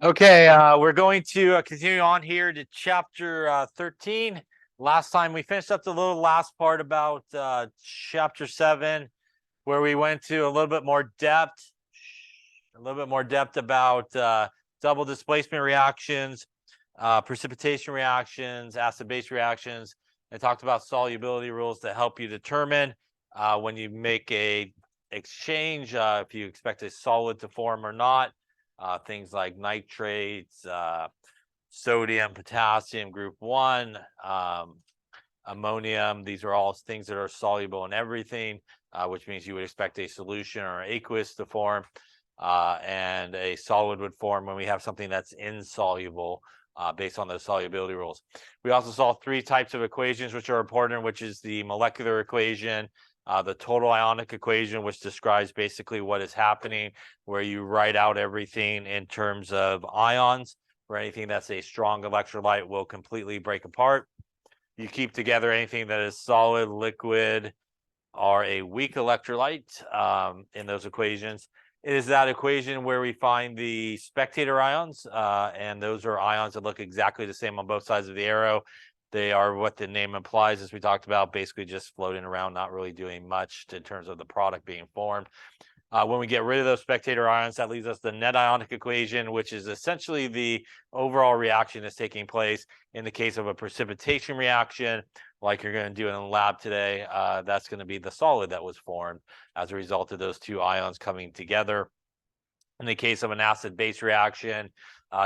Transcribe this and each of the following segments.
Okay, we're going to continue on here to chapter 13. Last time we finished up the little last part about chapter 7, where we went to a little bit more depth about double displacement reactions, precipitation reactions, acid-base reactions, and talked about solubility rules to help you determine when you make a exchange if you expect a solid to form or not. Things like nitrates, sodium, potassium, group 1, ammonium. These are all things that are soluble in everything, which means you would expect a solution or aqueous to form, and a solid would form when we have something that's insoluble based on those solubility rules. We also saw 3 types of equations which are important, which is the molecular equation, the total ionic equation, which describes basically what is happening, where you write out everything in terms of ions. For anything that's a strong electrolyte will completely break apart. You keep together anything that is solid, liquid, or a weak electrolyte in those equations. It is that equation where we find the spectator ions, and those are ions that look exactly the same on both sides of the arrow. They are what the name implies, as we talked about, basically just floating around, not really doing much in terms of the product being formed. When we get rid of those spectator ions, that leaves us the net ionic equation, which is essentially the overall reaction that's taking place. In the case of a precipitation reaction, like you're going to do in the lab today, that's going to be the solid that was formed as a result of those 2 ions coming together. In the case of an acid-base reaction,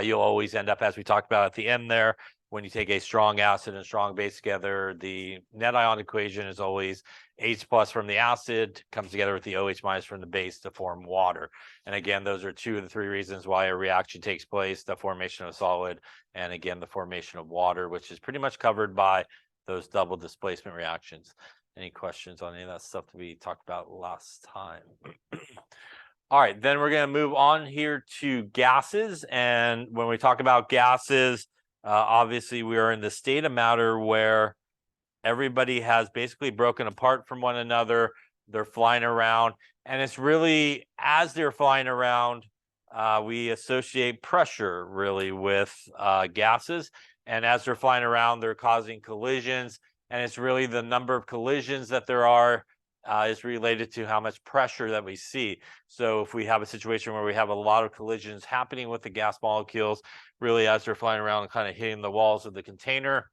you'll always end up, as we talked about at the end there, when you take a strong acid and strong base together, the net ion equation is always H plus from the acid comes together with the OH minus from the base to form water. And again, those are 2 of the 3 reasons why a reaction takes place: the formation of solid, and again, the formation of water, which is pretty much covered by those double displacement reactions. Any questions on any of that stuff that we talked about last time? All right, then we're going to move on here to gases. And when we talk about gases, obviously we are in the state of matter where everybody has basically broken apart from one another. They're flying around, and it's really, as they're flying around, we associate pressure really with gases. And as they're flying around, they're causing collisions, and it's really the number of collisions that there are is related to how much pressure that we see. So if we have a situation where we have a lot of collisions happening with the gas molecules, really as they're flying around and kind of hitting the walls of the container,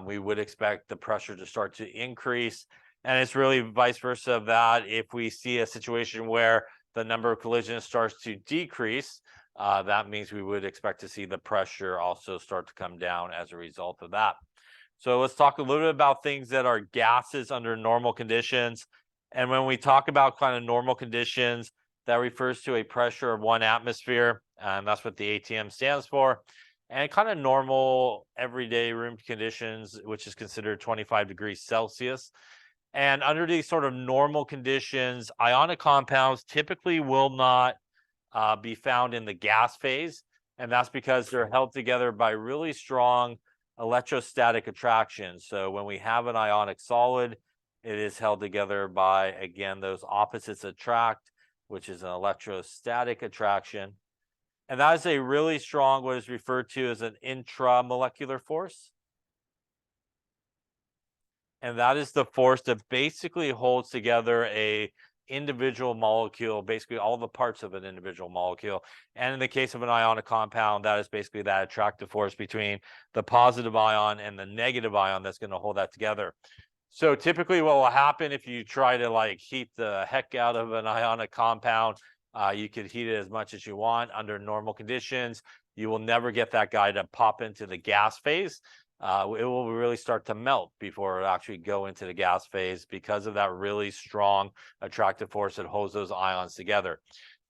we would expect the pressure to start to increase. And it's really vice versa of that. If we see a situation where the number of collisions starts to decrease, that means we would expect to see the pressure also start to come down as a result of that. So let's talk a little bit about things that are gases under normal conditions. And when we talk about kind of normal conditions, that refers to a pressure of 1 atmosphere, and that's what the ATM stands for. And kind of normal everyday room conditions, which is considered 25 degrees Celsius. And under these sort of normal conditions, ionic compounds typically will not be found in the gas phase. And that's because they're held together by really strong electrostatic attraction. So when we have an ionic solid, it is held together by, again, those opposites attract, which is an electrostatic attraction. And that is a really strong, what is referred to as an intramolecular force. And that is the force that basically holds together a individual molecule, basically all the parts of an individual molecule. And in the case of an ionic compound, that is basically that attractive force between the positive ion and the negative ion that's going to hold that together. So typically what will happen if you try to like heat the heck out of an ionic compound, you could heat it as much as you want under normal conditions. You will never get that guy to pop into the gas phase. It will really start to melt before it actually go into the gas phase because of that really strong attractive force that holds those ions together.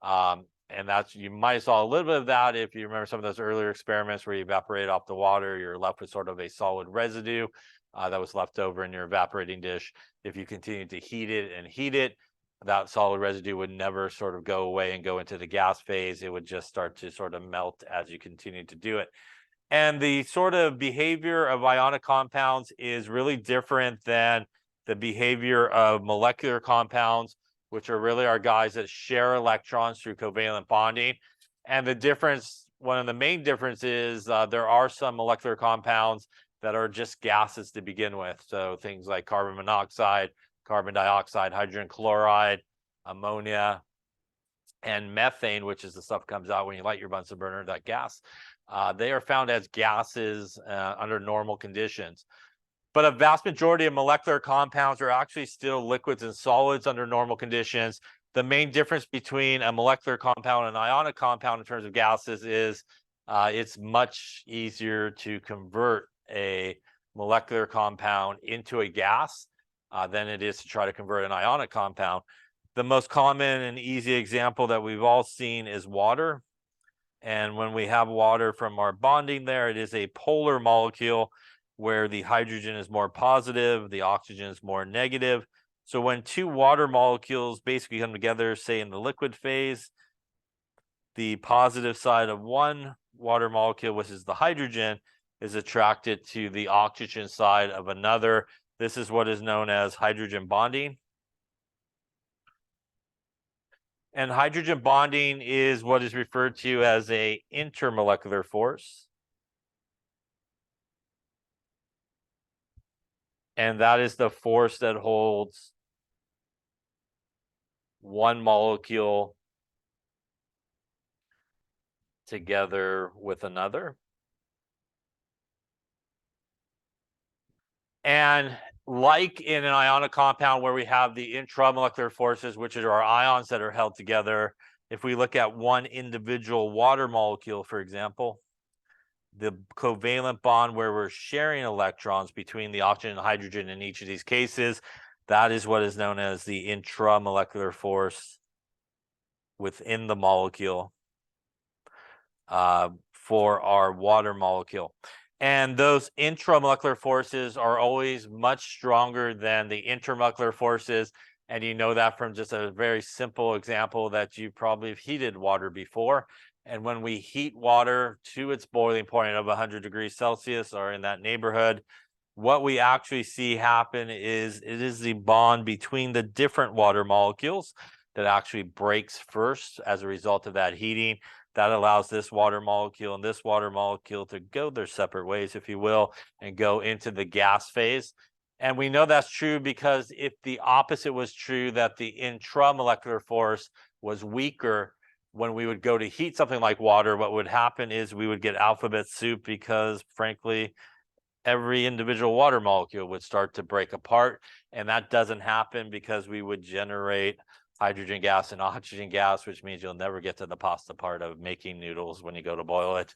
And that's, you might have saw a little bit of that if you remember some of those earlier experiments where you evaporate off the water, you're left with sort of a solid residue that was left over in your evaporating dish. If you continue to heat it, that solid residue would never sort of go away and go into the gas phase. It would just start to sort of melt as you continue to do it. And the sort of behavior of ionic compounds is really different than the behavior of molecular compounds, which are really our guys that share electrons through covalent bonding. And the difference one of the main differences, there are some molecular compounds that are just gases to begin with. So things like carbon monoxide, carbon dioxide, hydrogen chloride, ammonia, and methane, which is the stuff that comes out when you light your Bunsen burner, that gas. They are found as gases under normal conditions. But a vast majority of molecular compounds are actually still liquids and solids under normal conditions. The main difference between a molecular compound and an ionic compound in terms of gases is it's much easier to convert a molecular compound into a gas than it is to try to convert an ionic compound. The most common and easy example that we've all seen is water. And when we have water from our bonding there, it is a polar molecule where the hydrogen is more positive, the oxygen is more negative. So when two water molecules basically come together, say in the liquid phase, the positive side of one water molecule, which is the hydrogen, is attracted to the oxygen side of another. This is what is known as hydrogen bonding. And hydrogen bonding is what is referred to as an intermolecular force. And that is the force that holds one molecule together with another. And like in an ionic compound where we have the intramolecular forces, which are our ions that are held together, if we look at one individual water molecule, for example, the covalent bond where we're sharing electrons between the oxygen and hydrogen in each of these cases, that is what is known as the intramolecular force within the molecule for our water molecule. And those intramolecular forces are always much stronger than the intermolecular forces. And you know that from just a very simple example that you probably have heated water before. And when we heat water to its boiling point of 100 degrees Celsius or in that neighborhood, what we actually see happen is it is the bond between the different water molecules that actually breaks first as a result of that heating. That allows this water molecule and this water molecule to go their separate ways, if you will, and go into the gas phase. And we know that's true because if the opposite was true, that the intramolecular force was weaker, when we would go to heat something like water, what would happen is we would get alphabet soup because, frankly, every individual water molecule would start to break apart. And that doesn't happen because we would generate hydrogen gas and oxygen gas, which means you'll never get to the pasta part of making noodles when you go to boil it.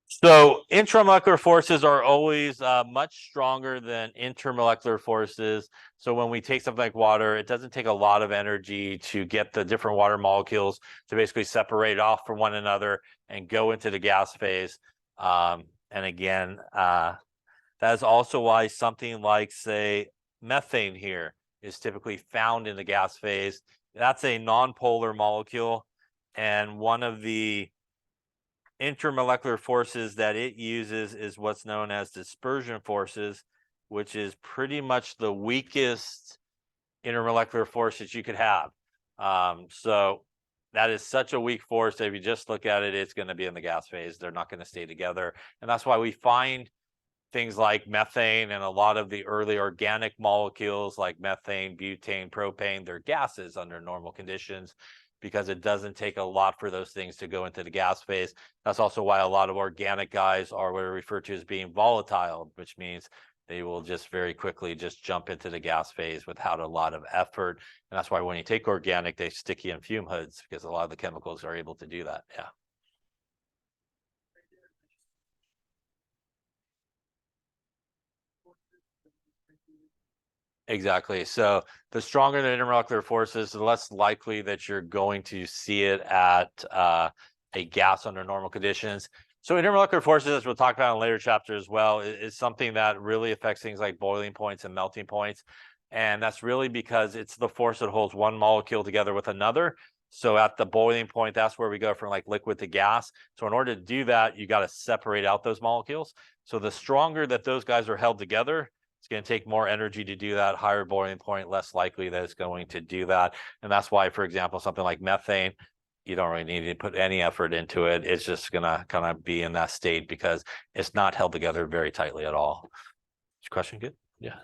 So intramolecular forces are always much stronger than intermolecular forces. So when we take something like water, it doesn't take a lot of energy to get the different water molecules to basically separate off from one another and go into the gas phase. And again, that is also why something like, say, methane here is typically found in the gas phase. That's a nonpolar molecule, and one of the intermolecular forces that it uses is what's known as dispersion forces, which is pretty much the weakest intermolecular force that you could have. So that is such a weak force that if you just look at it, it's going to be in the gas phase. They're not going to stay together. And that's why we find things like methane and a lot of the early organic molecules like methane, butane, propane, they're gases under normal conditions because it doesn't take a lot for those things to go into the gas phase. That's also why a lot of organic guys are what are referred to as being volatile, which means they will just very quickly just jump into the gas phase without a lot of effort. And that's why when you take organic, they stick you in fume hoods because a lot of the chemicals are able to do that. Yeah. Exactly. So the stronger the intermolecular forces, the less likely that you're going to see it at a gas under normal conditions. So intermolecular forces, as we'll talk about in later chapters as well, is something that really affects things like boiling points and melting points. And that's really because it's the force that holds one molecule together with another. So at the boiling point, that's where we go from like liquid to gas. So in order to do that, you got to separate out those molecules. So the stronger that those guys are held together, it's going to take more energy to do that. Higher boiling point, less likely that it's going to do that. And that's why, for example, something like methane, you don't really need to put any effort into it. It's just gonna kind of be in that state because it's not held together very tightly at all. Is your question good? Yeah.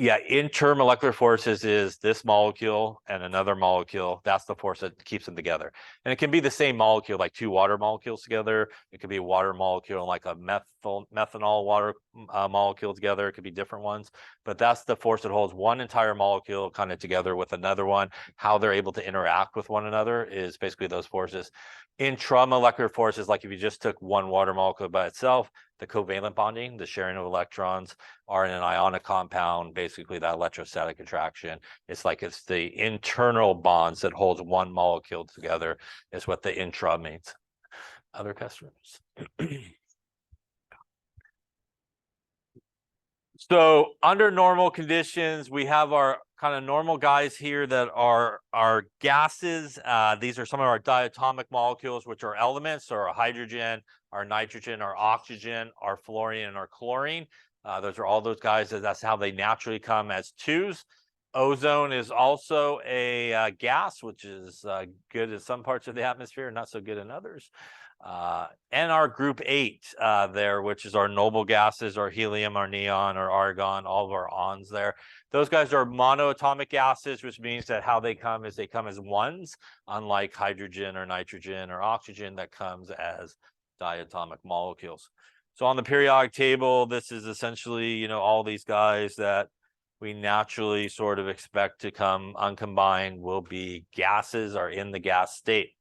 Yeah, intermolecular forces is this molecule and another molecule. That's the force that keeps them together. And it can be the same molecule, like two water molecules together. It could be a water molecule and like a methanol water molecule together. It could be different ones. But that's the force that holds one entire molecule kind of together with another one. How they're able to interact with one another is basically those forces. Intramolecular forces, like if you just took one water molecule by itself, the covalent bonding, the sharing of electrons, are in an ionic compound, basically that electrostatic attraction. It's like it's the internal bonds that holds one molecule together is what the intra means. Other customers. So under normal conditions, we have our kind of normal guys here that are our gases. These are some of our diatomic molecules, which are elements, so our hydrogen, our nitrogen, our oxygen, our fluorine, and our chlorine. Those are all those guys. That's how they naturally come as twos. Ozone is also a gas, which is good in some parts of the atmosphere, not so good in others. And our group 8 there, which is our noble gases, our helium, our neon, our argon, all of our ons there. Those guys are monoatomic gases, which means that how they come is they come as ones, unlike hydrogen or nitrogen or oxygen that comes as diatomic molecules. So on the periodic table, this is essentially, you know, all these guys that we naturally sort of expect to come uncombined will be gases, are in the gas state.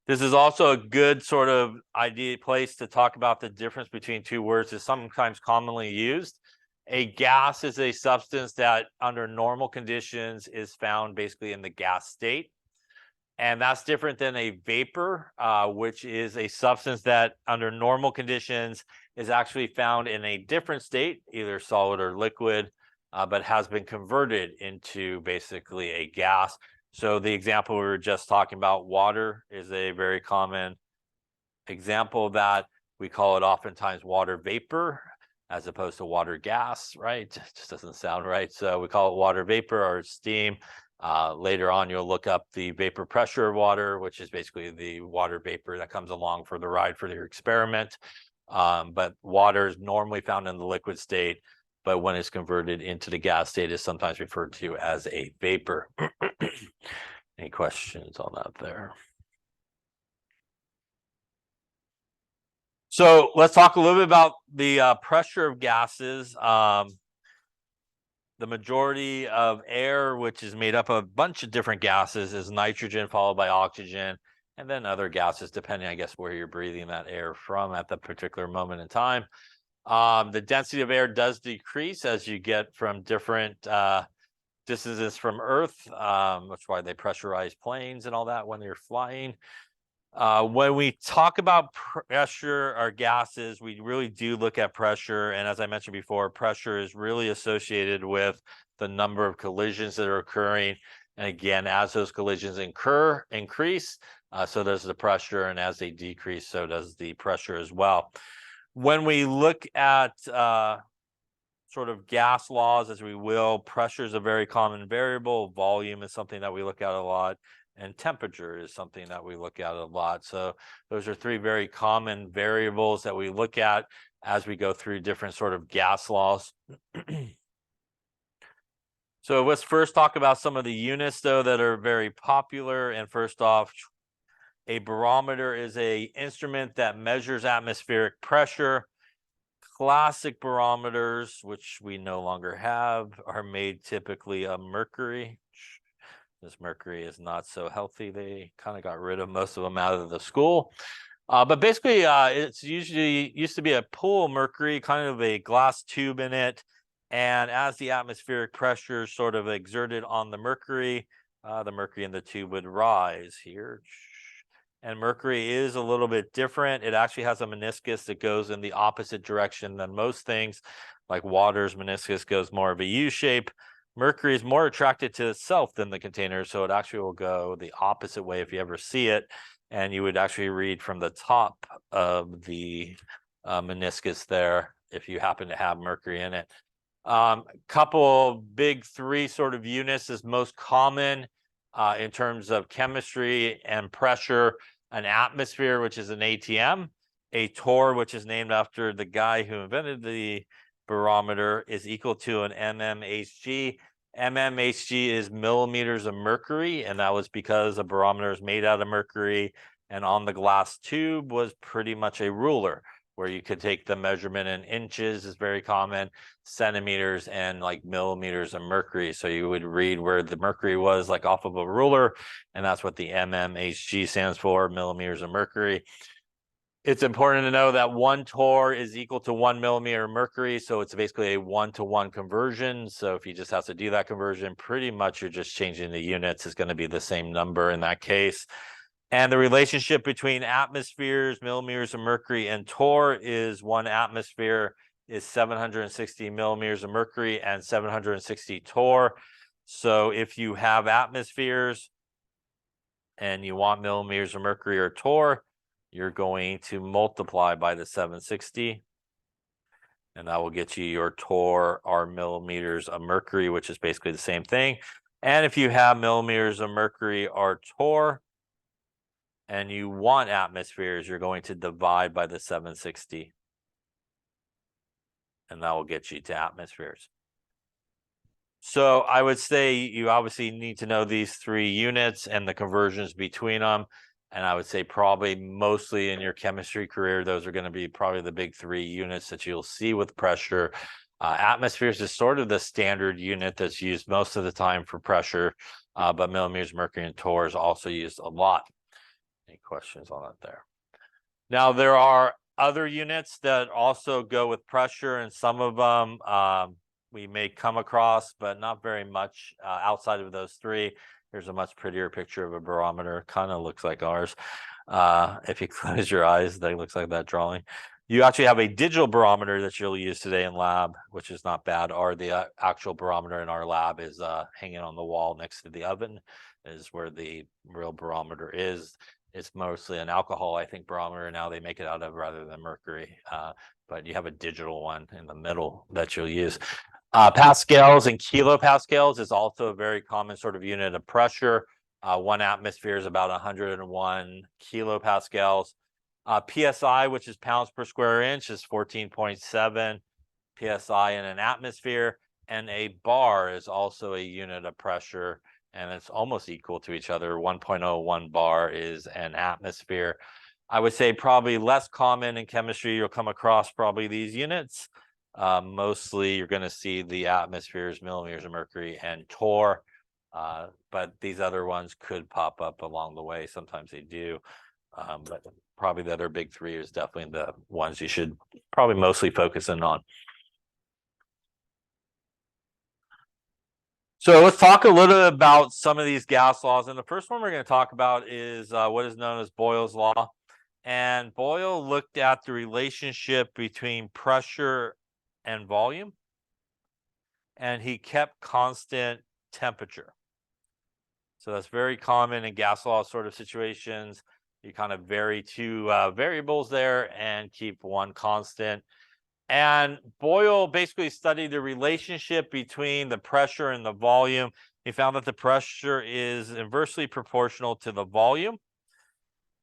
This is also a good sort of place to talk about the difference between two words that's sometimes commonly used. A gas is a substance that under normal conditions is found basically in the gas state. And that's different than a vapor, which is a substance that under normal conditions is actually found in a different state, either solid or liquid, but has been converted into basically a gas. So the example we were just talking about, water, is a very common example of that. We call it oftentimes water vapor as opposed to water gas, right? It just doesn't sound right. So we call it water vapor or steam. Later on, you'll look up the vapor pressure of water, which is basically the water vapor that comes along for the ride for your experiment. But water is normally found in the liquid state, but when it's converted into the gas state, is sometimes referred to as a vapor. Any questions on that there? So let's talk a little bit about the pressure of gases. The majority of air, which is made up of a bunch of different gases, is nitrogen followed by oxygen, and then other gases, depending, I guess, where you're breathing that air from at the particular moment in time. The density of air does decrease as you get from different distances from Earth. That's why they pressurize planes and all that when you're flying. When we talk about pressure or gases, we really do look at pressure. And as I mentioned before, pressure is really associated with the number of collisions that are occurring. And again, as those collisions increase, so does the pressure. And as they decrease, so does the pressure as well. When we look at sort of gas laws, as we will, pressure is a very common variable. Volume is something that we look at a lot. And temperature is something that we look at a lot. So those are three very common variables that we look at as we go through different sort of gas laws. So let's first talk about some of the units, though, that are very popular. And first off, a barometer is an instrument that measures atmospheric pressure. Classic barometers, which we no longer have, are made typically of mercury. This mercury is not so healthy. They kind of got rid of most of them out of the school. But basically, it's usually used to be a pool of mercury, kind of a glass tube in it. And as the atmospheric pressure sort of exerted on the mercury in the tube would rise here. And mercury is a little bit different. It actually has a meniscus that goes in the opposite direction than most things. Like water's meniscus goes more of a U shape. Mercury is more attracted to itself than the container, so it actually will go the opposite way if you ever see it. And you would actually read from the top of the meniscus there if you happen to have mercury in it. Couple big three sort of units is most common in terms of chemistry and pressure: an atmosphere, which is an ATM, a torr, which is named after the guy who invented the barometer, is equal to an mmHg. mmHg is millimeters of mercury, and that was because a barometer is made out of mercury, and on the glass tube was pretty much a ruler, where you could take the measurement in inches is very common, centimeters, and like millimeters of mercury. So you would read where the mercury was like off of a ruler, and that's what the mmHg stands for, millimeters of mercury. It's important to know that 1 torr is equal to 1 millimeter of mercury, so it's basically a 1-to-1 conversion. So if you just have to do that conversion, pretty much you're just changing the units. It's going to be the same number in that case. And the relationship between atmospheres, millimeters of mercury, and torr is 1 atmosphere is 760 millimeters of mercury and 760 torr. So if you have atmospheres and you want millimeters of mercury or torr, you're going to multiply by the 760. And that will get you your torr or millimeters of mercury, which is basically the same thing. And if you have millimeters of mercury or torr, and you want atmospheres, you're going to divide by the 760. And that will get you to atmospheres. So I would say you obviously need to know these 3 units and the conversions between them. And I would say probably mostly in your chemistry career, those are going to be probably the big 3 units that you'll see with pressure. Atmospheres is sort of the standard unit that's used most of the time for pressure, but millimeters of mercury and torr is also used a lot. Any questions on that there? Now, there are other units that also go with pressure, and some of them we may come across, but not very much outside of those 3. Here's a much prettier picture of a barometer. Kind of looks like ours. If you close your eyes, that looks like that drawing. You actually have a digital barometer that you'll use today in lab, which is not bad, or the actual barometer in our lab is hanging on the wall next to the oven, is where the real barometer is. It's mostly an alcohol, I think, barometer now they make it out of rather than mercury. But you have a digital one in the middle that you'll use. Pascals and kilopascals is also a very common sort of unit of pressure. 1 atmosphere is about 101 kilopascals. PSI, which is pounds per square inch, is 14.7 PSI in an atmosphere. And a bar is also a unit of pressure, and it's almost equal to each other. 1.01 bar is an atmosphere. I would say probably less common in chemistry. You'll come across probably these units. Mostly you're going to see the atmospheres, millimeters of mercury, and torr. But these other ones could pop up along the way. Sometimes they do. But probably the other big 3 is definitely the ones you should probably mostly focus in on. So let's talk a little bit about some of these gas laws. And the first one we're going to talk about is what is known as Boyles Law. And Boyle looked at the relationship between pressure and volume, and he kept constant temperature. So that's very common in gas law sort of situations. You kind of vary 2 variables there and keep one constant. And Boyle basically studied the relationship between the pressure and the volume. He found that the pressure is inversely proportional to the volume.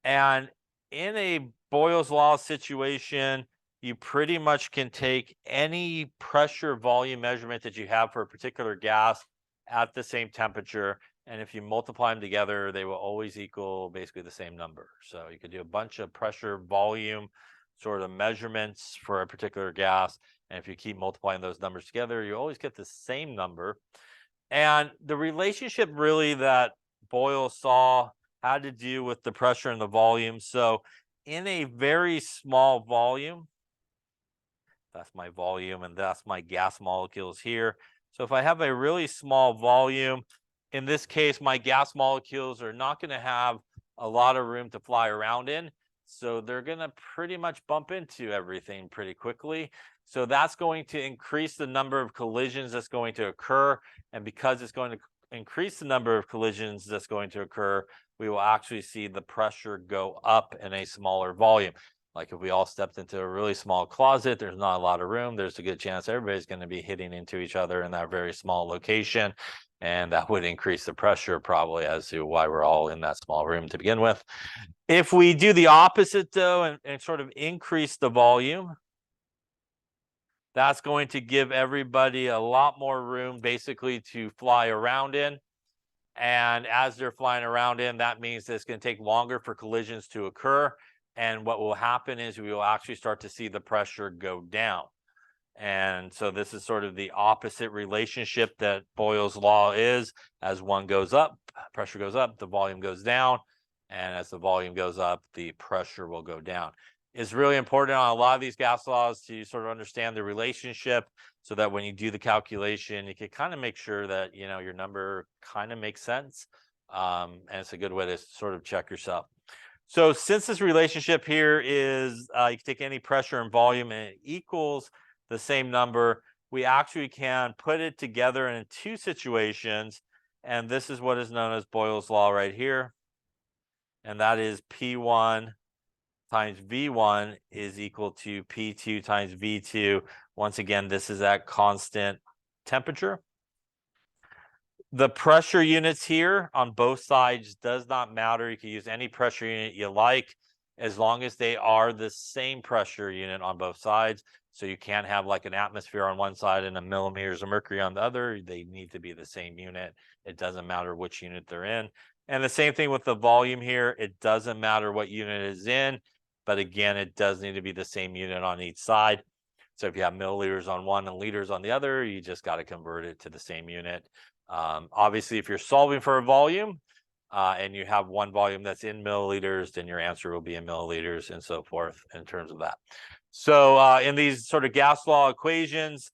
And in a Boyle's Law situation, you pretty much can take any pressure volume measurement that you have for a particular gas at the same temperature. And if you multiply them together, they will always equal basically the same number. So you could do a bunch of pressure volume sort of measurements for a particular gas. And if you keep multiplying those numbers together, you always get the same number. And the relationship really that Boyle saw had to do with the pressure and the volume. So in a very small volume, that's my volume and that's my gas molecules here. So if I have a really small volume, in this case, my gas molecules are not going to have a lot of room to fly around in. So they're going to pretty much bump into everything pretty quickly. So that's going to increase the number of collisions that's going to occur. And because it's going to increase the number of collisions that's going to occur, we will actually see the pressure go up in a smaller volume. Like if we all stepped into a really small closet, there's not a lot of room. There's a good chance everybody's going to be hitting into each other in that very small location. And that would increase the pressure probably as to why we're all in that small room to begin with. If we do the opposite though, and sort of increase the volume, that's going to give everybody a lot more room basically to fly around in. And as they're flying around in, that means that it's going to take longer for collisions to occur. And what will happen is we will actually start to see the pressure go down. And so this is sort of the opposite relationship that Boyles' law is. As one goes up, pressure goes up, the volume goes down. And as the volume goes up, the pressure will go down. It's really important on a lot of these gas laws to sort of understand the relationship so that when you do the calculation, you can kind of make sure that, you know, your number kind of makes sense. And it's a good way to sort of check yourself. So since this relationship here is, you can take any pressure and volume and it equals the same number, we actually can put it together in two situations. And this is what is known as Boyles' law right here. And that is P1 times V1 is equal to P2 times V2. Once again, this is at constant temperature. The pressure units here on both sides does not matter. You can use any pressure unit you like as long as they are the same pressure unit on both sides. So you can't have like an atmosphere on one side and a millimeters of mercury on the other. They need to be the same unit. It doesn't matter which unit they're in. And the same thing with the volume here. It doesn't matter what unit it is in, but again, it does need to be the same unit on each side. So if you have milliliters on one and liters on the other, you just got to convert it to the same unit. Obviously, if you're solving for a volume and you have one volume that's in milliliters, then your answer will be in milliliters and so forth in terms of that. So in these sort of gas law equations,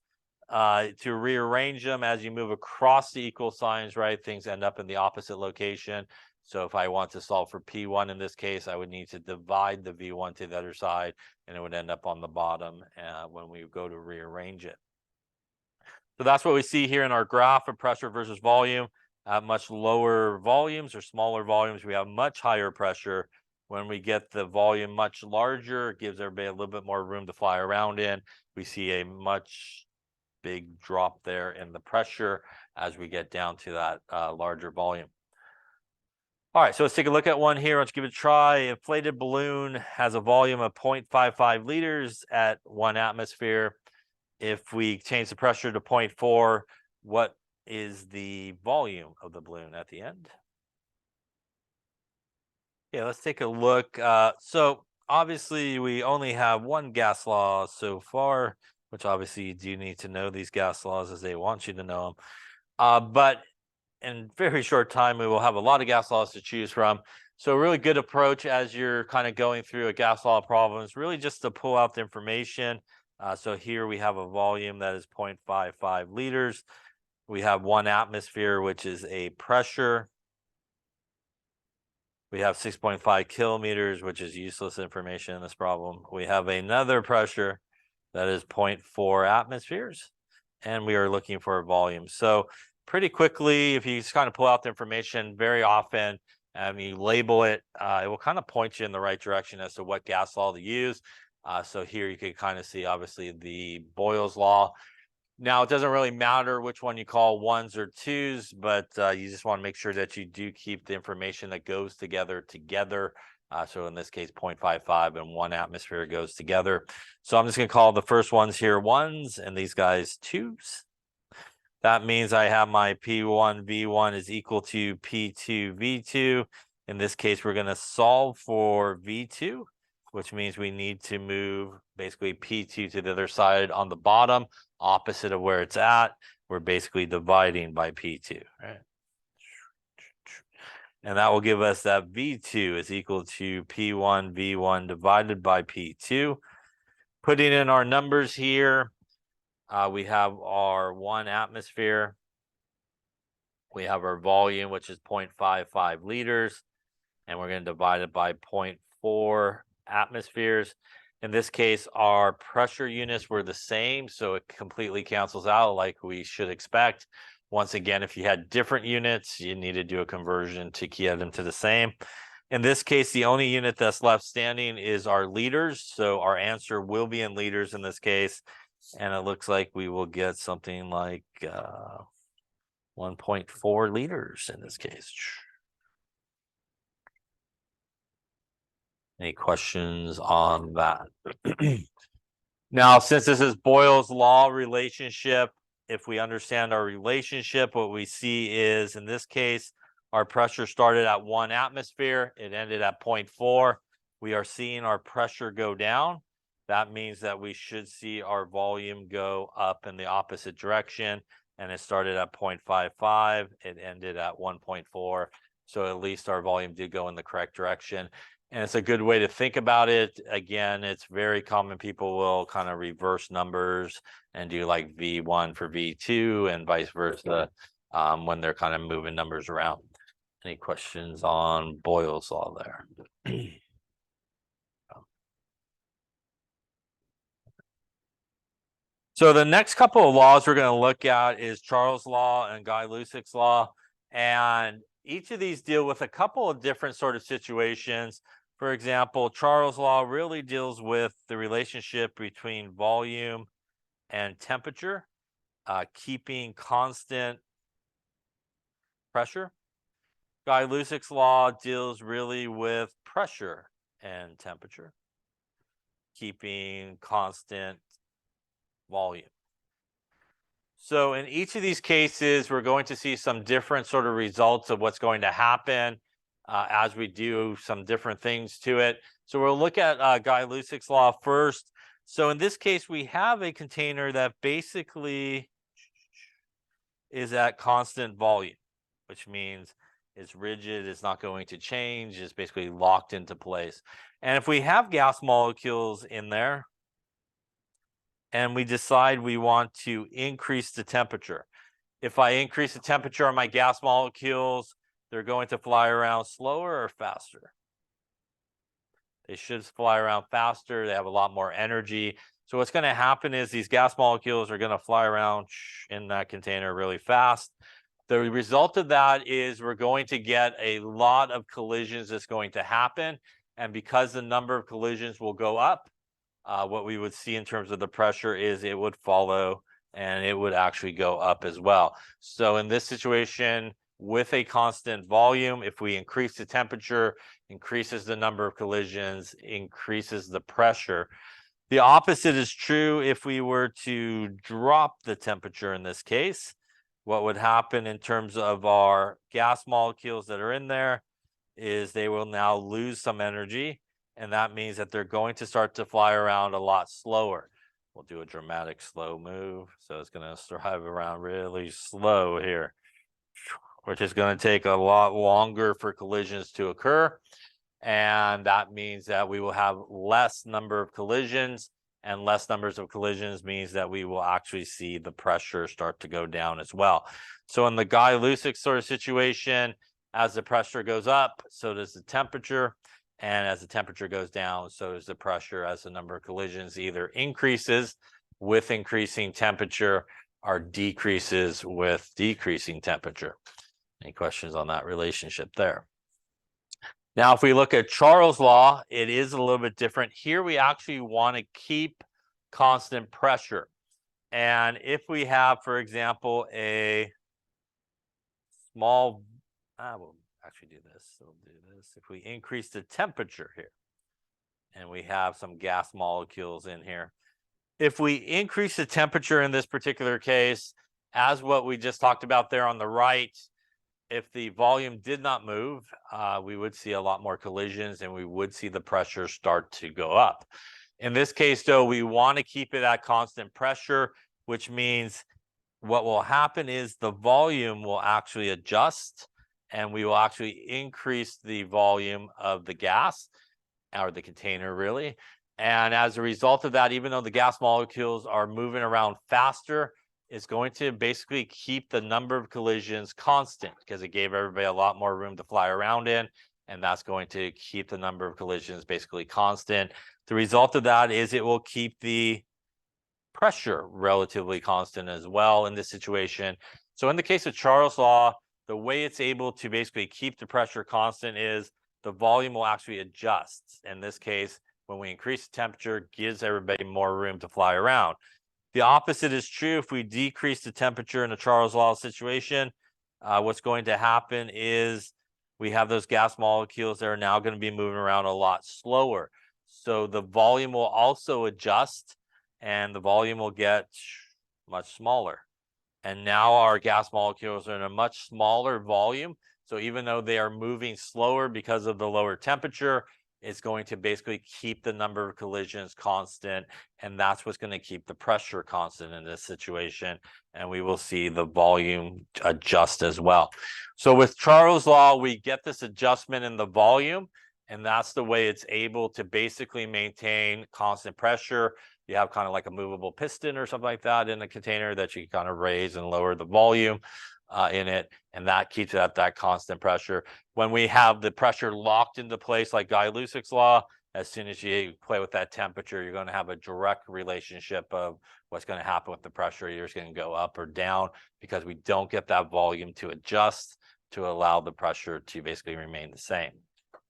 to rearrange them as you move across the equal signs, right, things end up in the opposite location. So if I want to solve for P1 in this case, I would need to divide the V1 to the other side, and it would end up on the bottom when we go to rearrange it. So that's what we see here in our graph of pressure versus volume. At much lower volumes or smaller volumes, we have much higher pressure. When we get the volume much larger, it gives everybody a little bit more room to fly around in. We see a much big drop there in the pressure as we get down to that larger volume. All right, so let's take a look at one here. Let's give it a try. Inflated balloon has a volume of 0.55 liters at 1 atmosphere. If we change the pressure to 0.4, what is the volume of the balloon at the end? Yeah, let's take a look. So obviously we only have one gas law so far, which obviously you do need to know these gas laws as they want you to know them. But in very short time, we will have a lot of gas laws to choose from. So a really good approach as you're kind of going through a gas law problem is really just to pull out the information. So here we have a volume that is 0.55 liters. We have 1 atmosphere, which is a pressure. We have 6.5 kilometers, which is useless information in this problem. We have another pressure that is 0.4 atmospheres, and we are looking for a volume. So pretty quickly, if you just kind of pull out the information very often and you label it, it will kind of point you in the right direction as to what gas law to use. So here you can kind of see, obviously, the Boyles law. Now, it doesn't really matter which one you call ones or twos, but you just want to make sure that you do keep the information that goes together. So in this case, 0.55 and 1 atmosphere goes together. So I'm just going to call the first ones here ones and these guys twos. That means I have my P1 V1 is equal to P2 V2. In this case, we're going to solve for V2, which means we need to move basically P2 to the other side on the bottom, opposite of where it's at. We're basically dividing by P2, right? And that will give us that V2 is equal to P1 V1 divided by P2. Putting in our numbers here, we have our 1 atmosphere. We have our volume, which is 0.55 liters. And we're going to divide it by 0.4 atmospheres. In this case, our pressure units were the same, so it completely cancels out like we should expect. Once again, if you had different units, you need to do a conversion to get them to the same. In this case, the only unit that's left standing is our liters. So our answer will be in liters in this case. And it looks like we will get something like 1.4 liters in this case. Any questions on that? Now, since this is Boyles Law relationship, if we understand our relationship, what we see is, in this case, our pressure started at 1 atmosphere. It ended at 0.4. We are seeing our pressure go down. That means that we should see our volume go up in the opposite direction. And it started at 0.55. It ended at 1.4. So at least our volume did go in the correct direction. And it's a good way to think about it. Again, it's very common. People will kind of reverse numbers and do like V1 for V2 and vice versa when they're kind of moving numbers around. Any questions on Boyles Law there? So the next couple of laws we're going to look at is Charles' Law and Guy-Lussac's Law. And each of these deal with a couple of different sort of situations. For example, Charles' Law really deals with the relationship between volume and temperature, keeping constant pressure. Guy-Lussac's Law deals really with pressure and temperature, keeping constant volume. So in each of these cases, we're going to see some different sort of results of what's going to happen as we do some different things to it. So we'll look at Guy-Lussac's Law first. So in this case, we have a container that basically is at constant volume, which means it's rigid, it's not going to change, it's basically locked into place. And if we have gas molecules in there, and we decide we want to increase the temperature. If I increase the temperature on my gas molecules, they're going to fly around slower or faster? They should fly around faster. They have a lot more energy. So what's going to happen is these gas molecules are going to fly around in that container really fast. The result of that is we're going to get a lot of collisions that's going to happen. And because the number of collisions will go up, what we would see in terms of the pressure is it would follow and it would actually go up as well. So in this situation, with a constant volume, if we increase the temperature, increases the number of collisions, increases the pressure. The opposite is true if we were to drop the temperature in this case. What would happen in terms of our gas molecules that are in there is they will now lose some energy. And that means that they're going to start to fly around a lot slower. We'll do a dramatic slow move. So it's going to drive around really slow here, which is going to take a lot longer for collisions to occur. And that means that we will have less number of collisions, and less numbers of collisions means that we will actually see the pressure start to go down as well. So in the Guy-Lussac sort of situation, as the pressure goes up, so does the temperature. And as the temperature goes down, so does the pressure as the number of collisions either increases with increasing temperature or decreases with decreasing temperature. Any questions on that relationship there? Now, if we look at Charles' Law, it is a little bit different. Here, we actually want to keep constant pressure. And if we have, for example, a small, we'll actually do this. So we'll do this. If we increase the temperature here, and we have some gas molecules in here, if we increase the temperature in this particular case, as what we just talked about there on the right, if the volume did not move, we would see a lot more collisions and we would see the pressure start to go up. In this case, though, we want to keep it at constant pressure, which means what will happen is the volume will actually adjust and we will actually increase the volume of the gas or the container really. And as a result of that, even though the gas molecules are moving around faster, it's going to basically keep the number of collisions constant because it gave everybody a lot more room to fly around in. And that's going to keep the number of collisions basically constant. The result of that is it will keep the pressure relatively constant as well in this situation. So in the case of Charles' Law, the way it's able to basically keep the pressure constant is the volume will actually adjust. In this case, when we increase the temperature, it gives everybody more room to fly around. The opposite is true. If we decrease the temperature in a Charles Law situation, what's going to happen is we have those gas molecules that are now going to be moving around a lot slower. So the volume will also adjust, and the volume will get much smaller. And now our gas molecules are in a much smaller volume. So even though they are moving slower because of the lower temperature, it's going to basically keep the number of collisions constant. And that's what's going to keep the pressure constant in this situation. And we will see the volume adjust as well. So with Charles' Law, we get this adjustment in the volume. And that's the way it's able to basically maintain constant pressure. You have kind of like a movable piston or something like that in a container that you kind of raise and lower the volume in it, and that keeps it at that constant pressure. When we have the pressure locked into place, like Lussac's law, as soon as you play with that temperature, you're going to have a direct relationship of what's going to happen with the pressure. You're just going to go up or down because we don't get that volume to adjust to allow the pressure to basically remain the same.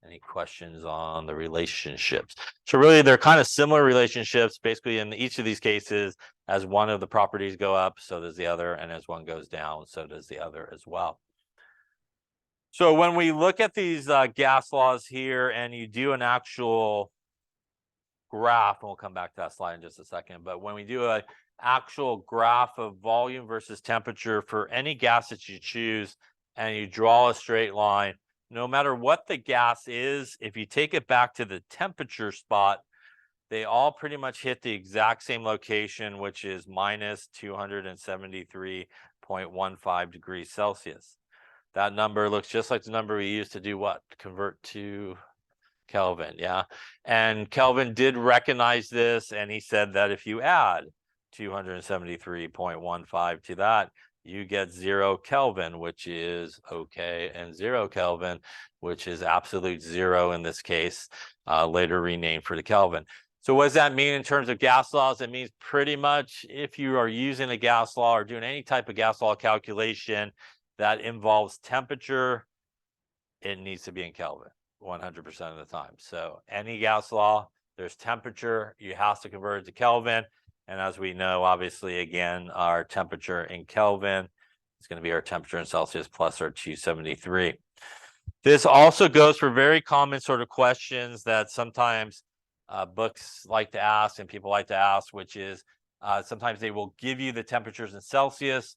Any questions on the relationships? So really, they're kind of similar relationships. Basically, in each of these cases, as one of the properties go up, so does the other, and as one goes down, so does the other as well. So when we look at these gas laws here, and you do an actual graph, and we'll come back to that slide in just a second, but when we do an actual graph of volume versus temperature for any gas that you choose, and you draw a straight line, no matter what the gas is, if you take it back to the temperature spot, they all pretty much hit the exact same location, which is minus 273.15 degrees Celsius. That number looks just like the number we used to do what? Convert to Kelvin, yeah. And Kelvin did recognize this, and he said that if you add 273.15 to that, you get 0 Kelvin, which is okay, and 0 Kelvin, which is absolute zero in this case, later renamed for the Kelvin. So what does that mean in terms of gas laws? It means pretty much if you are using a gas law or doing any type of gas law calculation that involves temperature, it needs to be in Kelvin 100% of the time. So any gas law, there's temperature, you have to convert it to Kelvin. And as we know, obviously, again, our temperature in Kelvin is going to be our temperature in Celsius plus our 273. This also goes for very common sort of questions that sometimes books like to ask and people like to ask, which is sometimes they will give you the temperatures in Celsius.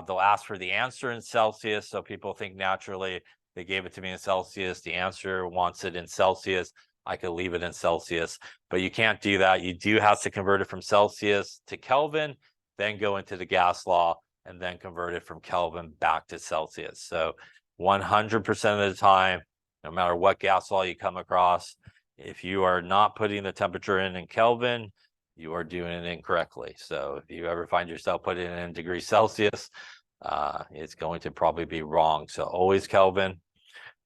They'll ask for the answer in Celsius. So people think naturally they gave it to me in Celsius. The answer wants it in Celsius. I could leave it in Celsius, but you can't do that. You do have to convert it from Celsius to Kelvin, then go into the gas law, and then convert it from Kelvin back to Celsius. So 100% of the time, no matter what gas law you come across, if you are not putting the temperature in Kelvin, you are doing it incorrectly. So if you ever find yourself putting it in degrees Celsius, it's going to probably be wrong. So always Kelvin.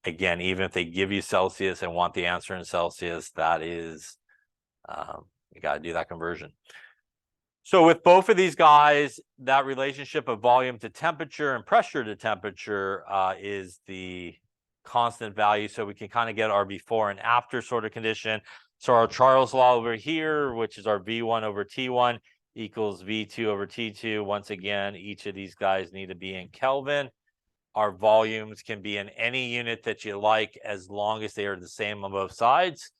Again, even if they give you Celsius and want the answer in Celsius, that is, you got to do that conversion. So with both of these guys, that relationship of volume to temperature and pressure to temperature is the constant value. So we can kind of get our before and after sort of condition. So our Charles law over here, which is our V1 over T1 equals V2 over T2. Once again, each of these guys need to be in Kelvin. Our volumes can be in any unit that you like as long as they are the same on both sides.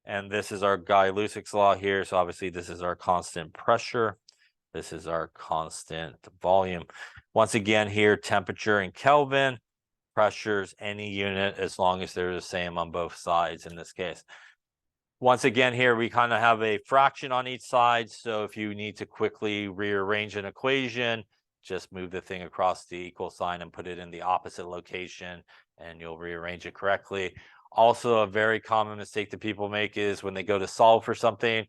And this is our Lussac law here. So obviously this is our constant pressure. This is our constant volume. Once again here, temperature in Kelvin, pressures, any unit as long as they're the same on both sides in this case. Once again here, we kind of have a fraction on each side. So if you need to quickly rearrange an equation, just move the thing across the equal sign and put it in the opposite location and you'll rearrange it correctly. Also, a very common mistake that people make is when they go to solve for something,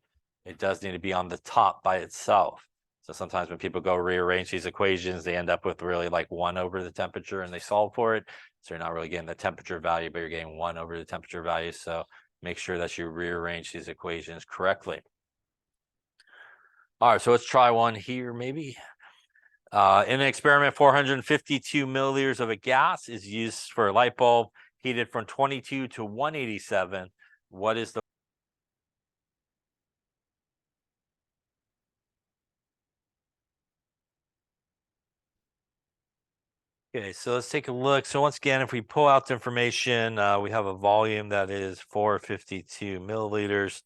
it does need to be on the top by itself. So sometimes when people go rearrange these equations, they end up with really like 1 over the temperature and they solve for it. So you're not really getting the temperature value, but you're getting 1 over the temperature value. So make sure that you rearrange these equations correctly. All right, so let's try one here maybe. In an experiment, 452 milliliters of a gas is used for a light bulb heated from 22 to 187, what is the Okay, so let's take a look. So once again, if we pull out the information, we have a volume that is 452 milliliters.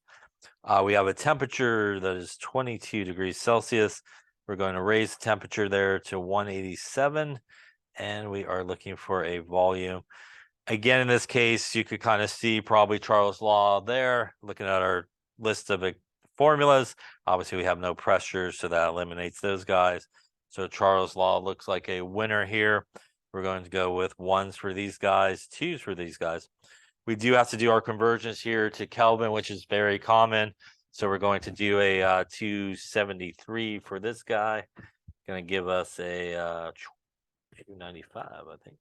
We have a temperature that is 22 degrees Celsius. We're going to raise the temperature there to 187, and we are looking for a volume. Again, in this case, you could kind of see probably Charles' law there, looking at our list of formulas. Obviously, we have no pressure, so that eliminates those guys. So Charles' law looks like a winner here. We're going to go with 1s for these guys, 2s for these guys. We do have to do our conversions here to Kelvin, which is very common. So we're going to do a 273 for this guy. Going to give us a 295, I think.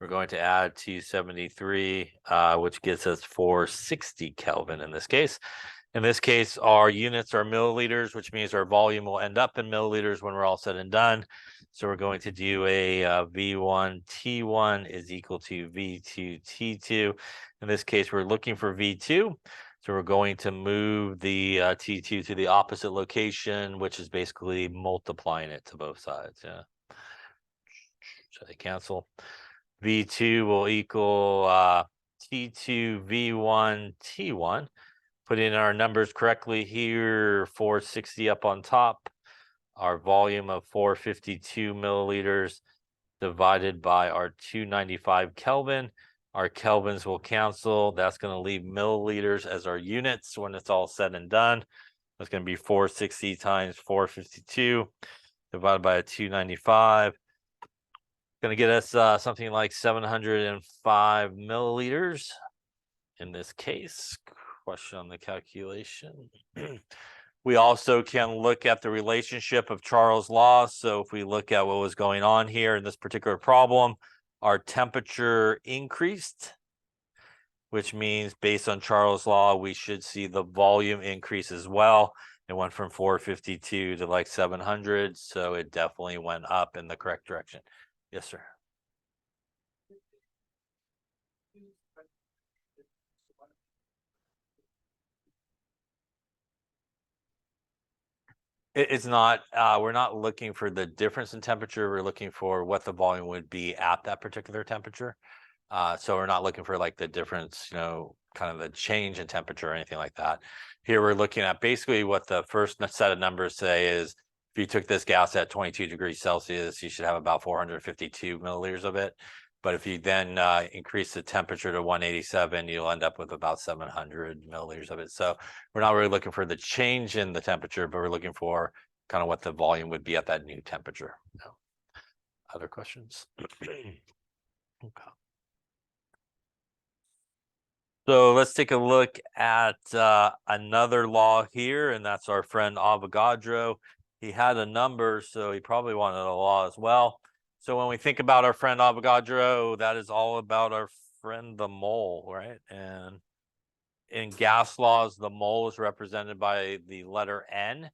We're going to add 273, which gives us 460 Kelvin in this case. In this case, our units are milliliters, which means our volume will end up in milliliters when we're all said and done. So we're going to do a V1 T1 is equal to V2 T2. In this case, we're looking for V2. So we're going to move the T2 to the opposite location, which is basically multiplying it to both sides. Yeah. So they cancel. V2 will equal T2 V1 T1. Put in our numbers correctly here, 460 up on top. Our volume of 452 milliliters divided by our 295 Kelvin. Our Kelvins will cancel. That's going to leave milliliters as our units when it's all said and done. That's going to be 460 times 452 divided by a 295. Going to get us something like 705 milliliters in this case. Question on the calculation. We also can look at the relationship of Charles' law. So if we look at what was going on here in this particular problem, our temperature increased, which means based on Charles' law, we should see the volume increase as well. It went from 452 to like 700. So it definitely went up in the correct direction. Yes, sir. It's not, we're not looking for the difference in temperature. We're looking for what the volume would be at that particular temperature. So we're not looking for like the difference, you know, kind of the change in temperature or anything like that. Here we're looking at basically what the first set of numbers say is if you took this gas at 22 degrees Celsius, you should have about 452 milliliters of it. But if you then increase the temperature to 187, you'll end up with about 700 milliliters of it. So we're not really looking for the change in the temperature, but we're looking for kind of what the volume would be at that new temperature. No. Other questions? Okay. So let's take a look at another law here, and that's our friend Avogadro. He had a number, so he probably wanted a law as well. So when we think about our friend Avogadro, that is all about our friend the mole, right? And in gas laws, the mole is represented by the letter N.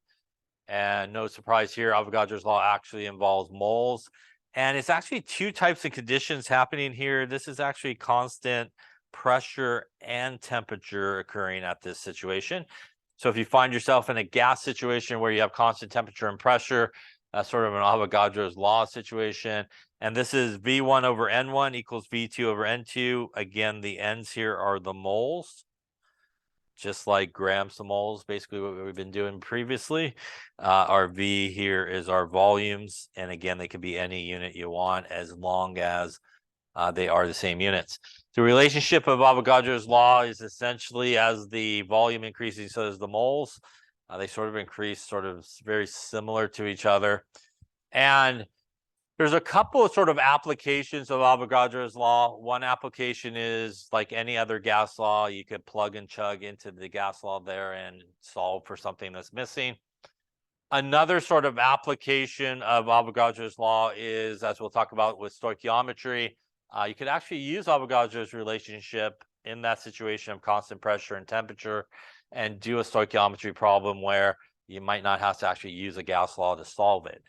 And no surprise here, Avogadro's law actually involves moles. And it's actually two types of conditions happening here. This is actually constant pressure and temperature occurring at this situation. So if you find yourself in a gas situation where you have constant temperature and pressure, that's sort of an Avogadro's law situation. And this is V1 over N1 equals V2 over N2. Again, the N's here are the moles, just like grams to moles, basically what we've been doing previously. Our V here is our volumes. And again, they can be any unit you want as long as they are the same units. The relationship of Avogadro's law is essentially as the volume increases, so does the moles. They sort of increase sort of very similar to each other. And there's a couple of sort of applications of Avogadro's law. One application is like any other gas law, you could plug and chug into the gas law there and solve for something that's missing. Another sort of application of Avogadro's law is, as we'll talk about with stoichiometry, you could actually use Avogadro's relationship in that situation of constant pressure and temperature and do a stoichiometry problem where you might not have to actually use a gas law to solve it.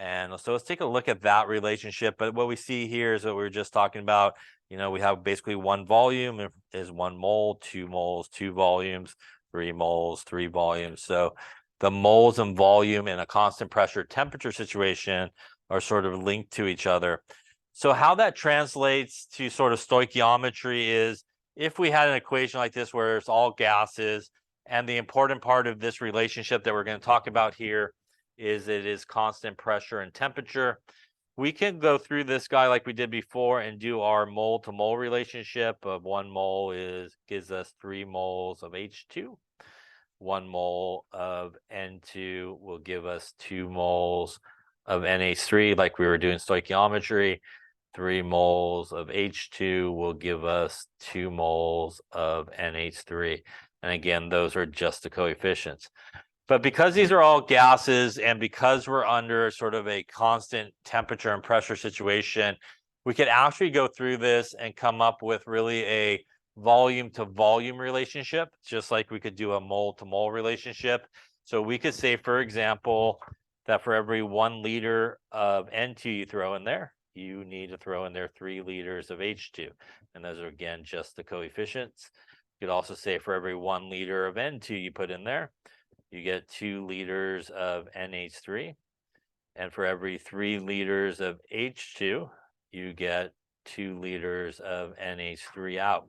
And so let's take a look at that relationship. But what we see here is what we were just talking about. You know, we have basically one volume is 1 mole, 2 moles, 2 volumes, 3 moles, 3 volumes. So the moles and volume in a constant pressure temperature situation are sort of linked to each other. So how that translates to sort of stoichiometry is if we had an equation like this where it's all gases, and the important part of this relationship that we're going to talk about here is it is constant pressure and temperature. We can go through this guy like we did before and do our mole to mole relationship of 1 mole gives us 3 moles of H2. 1 mole of N2 will give us 2 moles of NH3 like we were doing stoichiometry. 3 moles of H2 will give us 2 moles of NH3. And again, those are just the coefficients. But because these are all gases and because we're under sort of a constant temperature and pressure situation, we could actually go through this and come up with really a volume to volume relationship, just like we could do a mole to mole relationship. So we could say, for example, that for every 1 liter of N2 you throw in there, you need to throw in there 3 liters of H2. And those are, again, just the coefficients. You could also say for every 1 liter of N2 you put in there, you get 2 liters of NH3. And for every 3 liters of H2, you get 2 liters of NH3 out.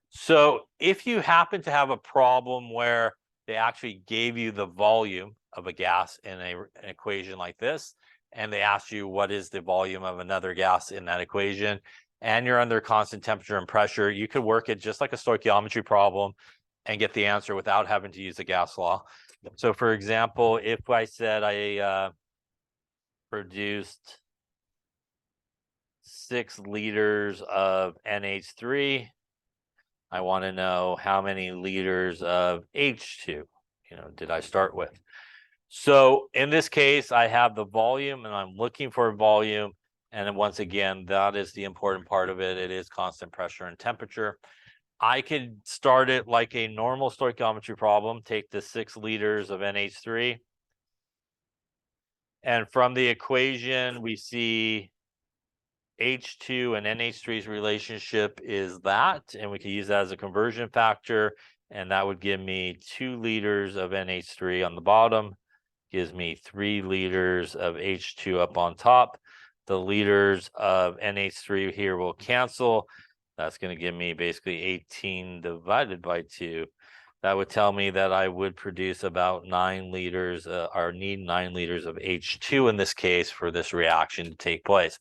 So if you happen to have a problem where they actually gave you the volume of a gas in an equation like this, and they ask you what is the volume of another gas in that equation, and you're under constant temperature and pressure, you could work it just like a stoichiometry problem and get the answer without having to use the gas law. So for example, if I said I produced 6 liters of NH3, I want to know how many liters of H2, did I start with? So in this case, I have the volume and I'm looking for volume. And then once again, that is the important part of it. It is constant pressure and temperature. I could start it like a normal stoichiometry problem, take the 6 liters of NH3. And from the equation, we see H2 and NH3's relationship is that, and we can use that as a conversion factor, and that would give me 2 liters of NH3 on the bottom, gives me 3 liters of H2 up on top. The liters of NH3 here will cancel. That's going to give me basically 18 divided by 2. That would tell me that I would produce about 9 liters, or need 9 liters of H2 in this case for this reaction to take place.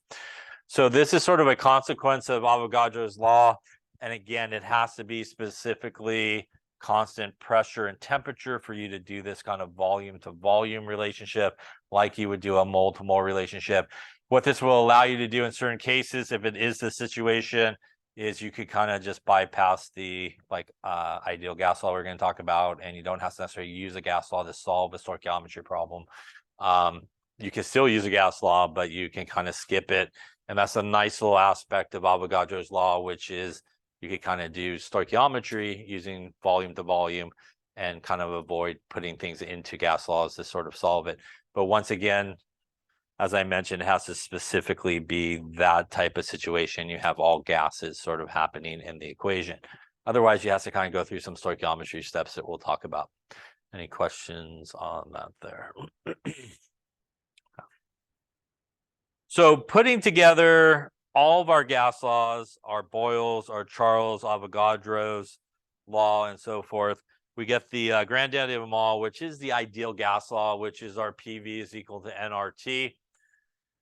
So this is sort of a consequence of Avogadro's law. And again, it has to be specifically constant pressure and temperature for you to do this kind of volume to volume relationship, like you would do a mole to mole relationship. What this will allow you to do in certain cases, if it is the situation, is you could kind of just bypass the ideal gas law we're going to talk about, and you don't have to necessarily use a gas law to solve a stoichiometry problem. You can still use a gas law, but you can kind of skip it. And that's a nice little aspect of Avogadro's law, which is you could kind of do stoichiometry using volume to volume and kind of avoid putting things into gas laws to sort of solve it. But once again, as I mentioned, it has to specifically be that type of situation. You have all gases sort of happening in the equation. Otherwise, you have to kind of go through some stoichiometry steps that we'll talk about. Any questions on that there? So putting together all of our gas laws, our Boyles, our Charles, Avogadro's law, and so forth, we get the granddaddy of them all, which is the ideal gas law, which is our PV is equal to nRT.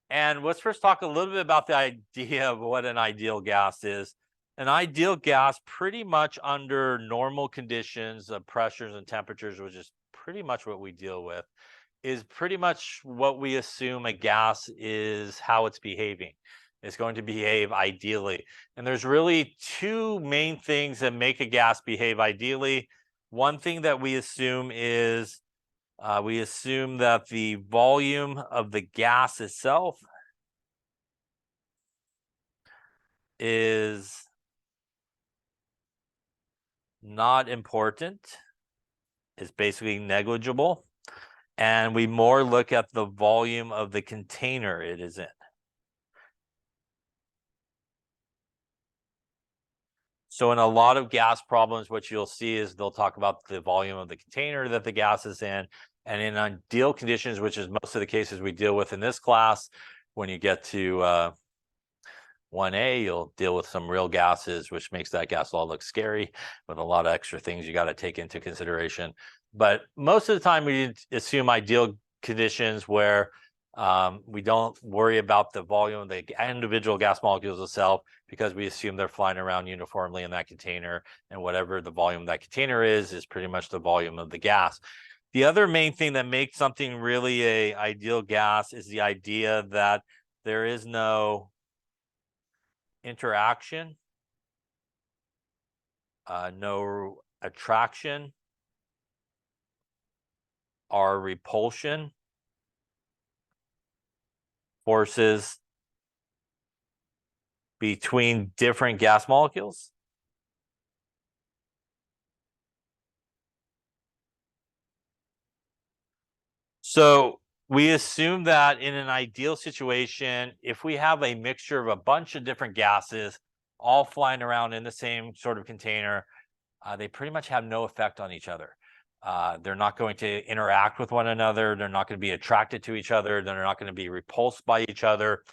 And let's first talk a little bit about the idea of what an ideal gas is. An ideal gas, pretty much under normal conditions of pressures and temperatures, which is pretty much what we deal with, is pretty much what we assume a gas is how it's behaving. It's going to behave ideally. And there's really 2 main things that make a gas behave ideally. One thing that we assume is we assume that the volume of the gas itself is not important. It's basically negligible. and we more look at the volume of the container it is in. So in a lot of gas problems, what you'll see is they'll talk about the volume of the container that the gas is in. And in ideal conditions, which is most of the cases we deal with in this class, when you get to 1A, you'll deal with some real gases, which makes that gas law look scary with a lot of extra things you got to take into consideration. But most of the time, we assume ideal conditions where we don't worry about the volume of the individual gas molecules itself, because we assume they're flying around uniformly in that container, and whatever the volume of that container is pretty much the volume of the gas. The other main thing that makes something really an ideal gas is the idea that there is no interaction, no attraction or repulsion forces between different gas molecules. So we assume that in an ideal situation, if we have a mixture of a bunch of different gases all flying around in the same sort of container, they pretty much have no effect on each other. They're not going to interact with one another. They're not going to be attracted to each other. They're not going to be repulsed by each other.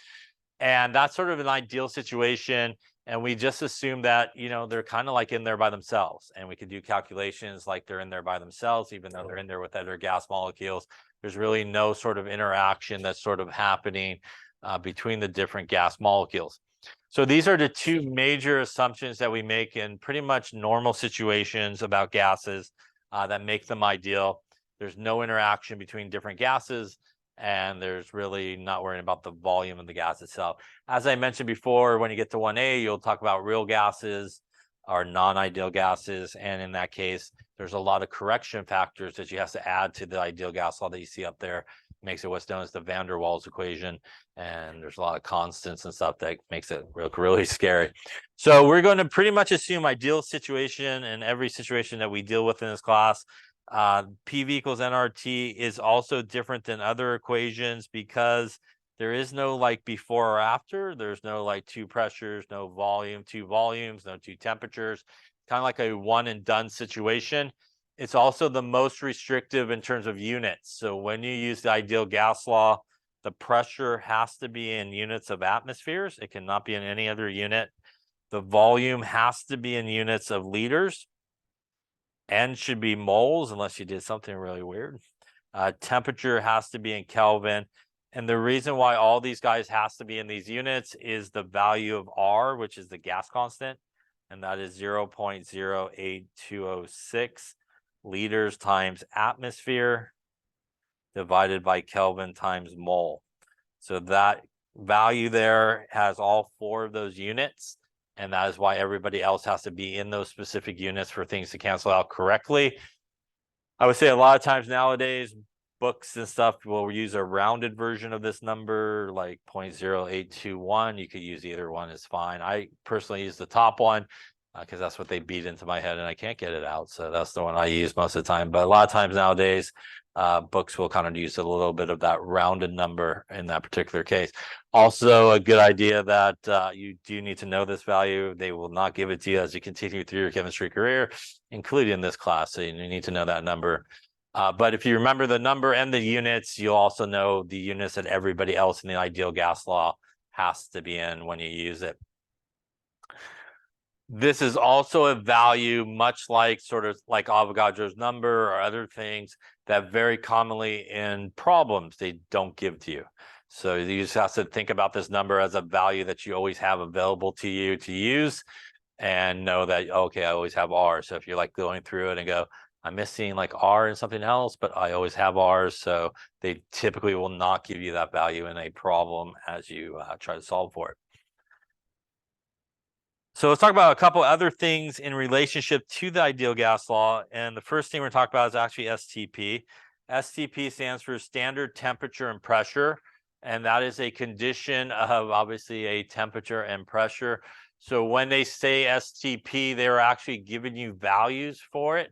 And that's sort of an ideal situation. And we just assume that, you know, they're kind of like in there by themselves. And we can do calculations like they're in there by themselves, even though they're in there with other gas molecules. There's really no sort of interaction that's sort of happening between the different gas molecules. So these are the two major assumptions that we make in pretty much normal situations about gases that make them ideal. There's no interaction between different gases, and there's really not worrying about the volume of the gas itself. As I mentioned before, when you get to 1A, you'll talk about real gases or non-ideal gases. And in that case, there's a lot of correction factors that you have to add to the ideal gas law that you see up there. It makes it what's known as the van der Waals equation. And there's a lot of constants and stuff that makes it really scary. So we're going to pretty much assume ideal situation in every situation that we deal with in this class. PV equals nRT is also different than other equations because there is no like before or after. There's no like two pressures, no volume, two volumes, no two temperatures. Kind of like a one and done situation. It's also the most restrictive in terms of units. So when you use the ideal gas law, the pressure has to be in units of atmospheres. It cannot be in any other unit. The volume has to be in units of liters. N should be moles unless you did something really weird. Temperature has to be in Kelvin. And the reason why all these guys has to be in these units is the value of R, which is the gas constant. And that is 0.08206 liters times atmosphere divided by Kelvin times mole. So that value there has all four of those units. And that is why everybody else has to be in those specific units for things to cancel out correctly. I would say a lot of times nowadays, books and stuff will use a rounded version of this number, like 0.0821. You could use either one, is fine. I personally use the top one because that's what they beat into my head and I can't get it out. So that's the one I use most of the time. But a lot of times nowadays, books will kind of use a little bit of that rounded number in that particular case. Also, a good idea that you do need to know this value. They will not give it to you as you continue through your chemistry career, including this class. So you need to know that number. But if you remember the number and the units, you'll also know the units that everybody else in the ideal gas law has to be in when you use it. This is also a value, much like sort of like Avogadro's number or other things that very commonly in problems, they don't give to you. So you just have to think about this number as a value that you always have available to you to use and know that, okay, I always have R. So if you're like going through it and go, I'm missing like R and something else, but I always have R. So they typically will not give you that value in a problem as you try to solve for it. So let's talk about a couple other things in relationship to the ideal gas law. And the first thing we're talking about is actually STP. STP stands for standard temperature and pressure. And that is a condition of obviously a temperature and pressure. So when they say STP, they're actually giving you values for it.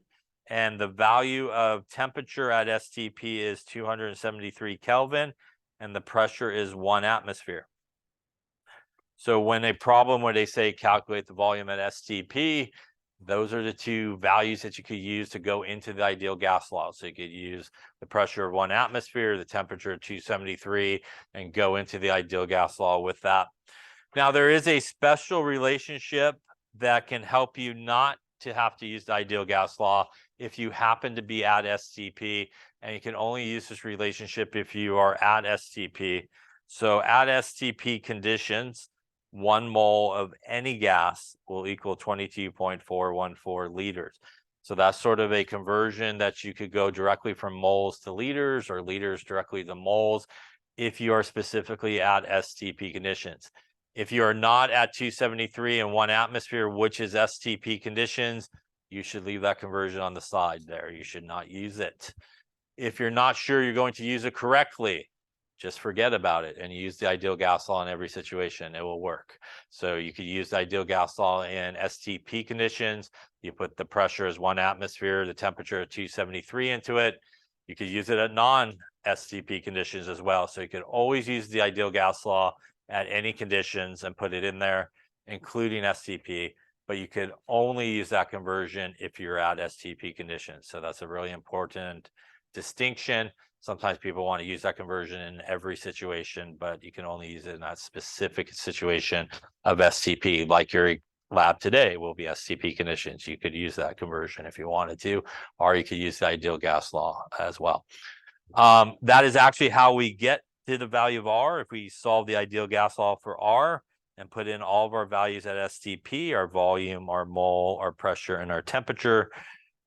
and the value of temperature at STP is 273 Kelvin, and the pressure is 1 atmosphere. So when a problem where they say calculate the volume at STP, those are the two values that you could use to go into the ideal gas law. So you could use the pressure of 1 atmosphere, the temperature of 273, and go into the ideal gas law with that. Now, there is a special relationship that can help you not to have to use the ideal gas law if you happen to be at STP, and you can only use this relationship if you are at STP. So at STP conditions, 1 mole of any gas will equal 22.414 liters. So that's sort of a conversion that you could go directly from moles to liters or liters directly to moles if you are specifically at STP conditions. If you are not at 273 and 1 atmosphere, which is STP conditions, you should leave that conversion on the side there. You should not use it. If you're not sure you're going to use it correctly, just forget about it and use the ideal gas law in every situation. It will work. So you could use the ideal gas law in STP conditions. You put the pressure as 1 atmosphere, the temperature at 273 into it. You could use it at non-STP conditions as well. So you could always use the ideal gas law at any conditions and put it in there, including STP. But you could only use that conversion if you're at STP conditions. So that's a really important distinction. Sometimes people want to use that conversion in every situation, but you can only use it in that specific situation of STP, like your lab today will be STP conditions. You could use that conversion if you wanted to, or you could use the ideal gas law as well. That is actually how we get to the value of R. If we solve the ideal gas law for R and put in all of our values at STP, our volume, our mole, our pressure, and our temperature,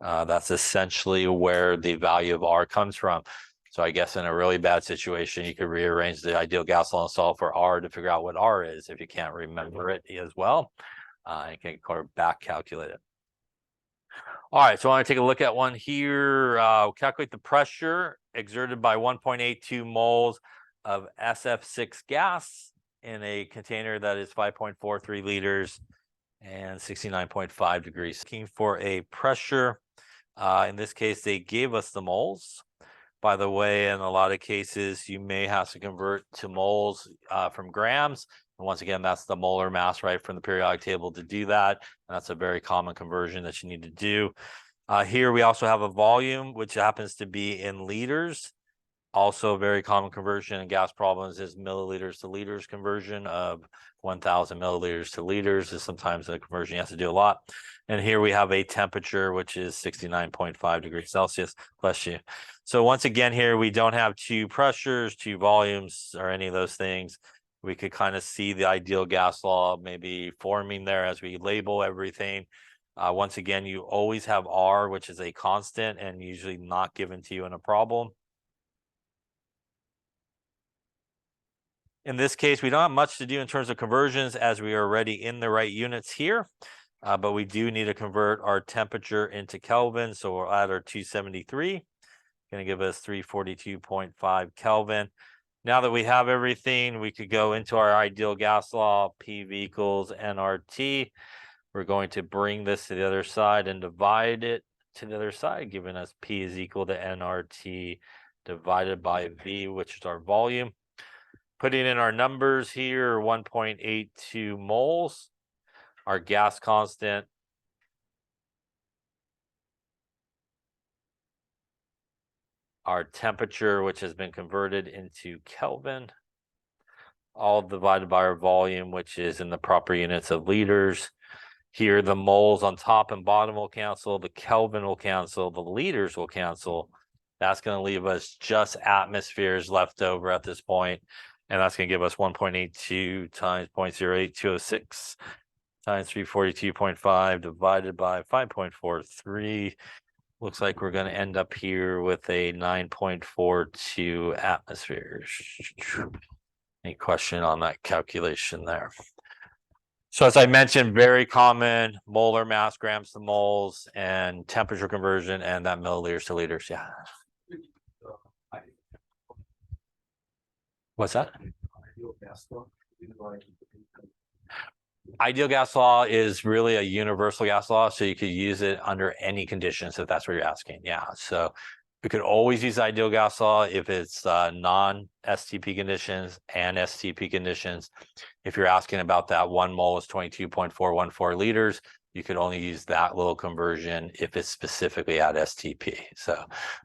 that's essentially where the value of R comes from. So I guess in a really bad situation, you could rearrange the ideal gas law and solve for R to figure out what R is if you can't remember it as well. You can back calculate it. All right, so I want to take a look at one here. Calculate the pressure exerted by 1.82 moles of SF6 gas in a container that is 5.43 liters and 69.5 degrees. Looking for a pressure. In this case, they gave us the moles. By the way, in a lot of cases, you may have to convert to moles from grams. And once again, that's the molar mass, right, from the periodic table to do that. And that's a very common conversion that you need to do. Here we also have a volume, which happens to be in liters. Also a very common conversion in gas problems is milliliters to liters conversion of 1,000 milliliters to liters is sometimes a conversion you have to do a lot. And here we have a temperature, which is 69.5 degrees Celsius. Bless you. So once again, here we don't have 2 pressures, 2 volumes, or any of those things. We could kind of see the ideal gas law maybe forming there as we label everything. Once again, you always have R, which is a constant and usually not given to you in a problem. In this case, we don't have much to do in terms of conversions as we are already in the right units here, but we do need to convert our temperature into Kelvin. So we'll add our 273, going to give us 342.5 Kelvin. Now that we have everything, we could go into our ideal gas law, PV equals nRT. We're going to bring this to the other side and divide it to the other side, giving us P is equal to nRT divided by V, which is our volume. Putting in our numbers here, 1.82 moles, our gas constant, our temperature, which has been converted into Kelvin, all divided by our volume, which is in the proper units of liters. Here, the moles on top and bottom will cancel, the Kelvin will cancel, the liters will cancel. That's going to leave us just atmospheres left over at this point. And that's going to give us 1.82 times 0.08206 times 342.5 divided by 5.43. Looks like we're going to end up here with a 9.42 atmospheres. Any question on that calculation there? So as I mentioned, very common molar mass, grams to moles, and temperature conversion, and that milliliters to liters. Yeah. What's that? Ideal gas law is really a universal gas law, so you could use it under any conditions if that's what you're asking. Yeah, so we could always use ideal gas law if it's non-STP conditions and STP conditions. If you're asking about that 1 mole is 22.414 liters, you could only use that little conversion if it's specifically at STP. So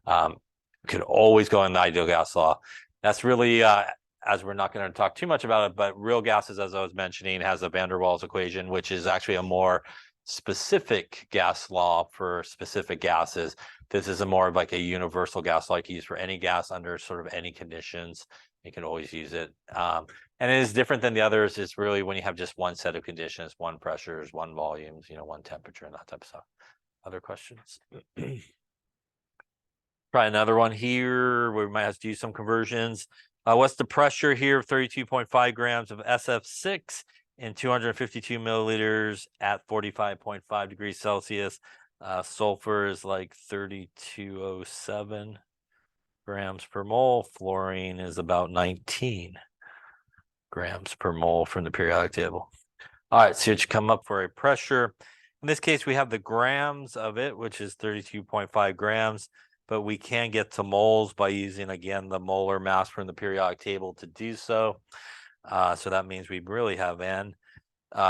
you could always go in the ideal gas law. That's really as we're not going to talk too much about it, but real gases, as I was mentioning, has a van der Waals equation, which is actually a more specific gas law for specific gases. This is a more of like a universal gas law you can use for any gas under sort of any conditions. You can always use it. And it is different than the others. It's really when you have just one set of conditions, one pressures, one volumes, one temperature and that type of stuff. Other questions? Try another one here. We might have to do some conversions. What's the pressure here of 32.5 grams of SF6 in 252 milliliters at 45.5 degrees Celsius? Sulfur is like 3207 grams per mole. Fluorine is about 19 grams per mole from the periodic table. All right, so it should come up for a pressure. In this case, we have the grams of it, which is 32.5 grams. But we can get to moles by using, again, the molar mass from the periodic table to do so. So that means we really have N.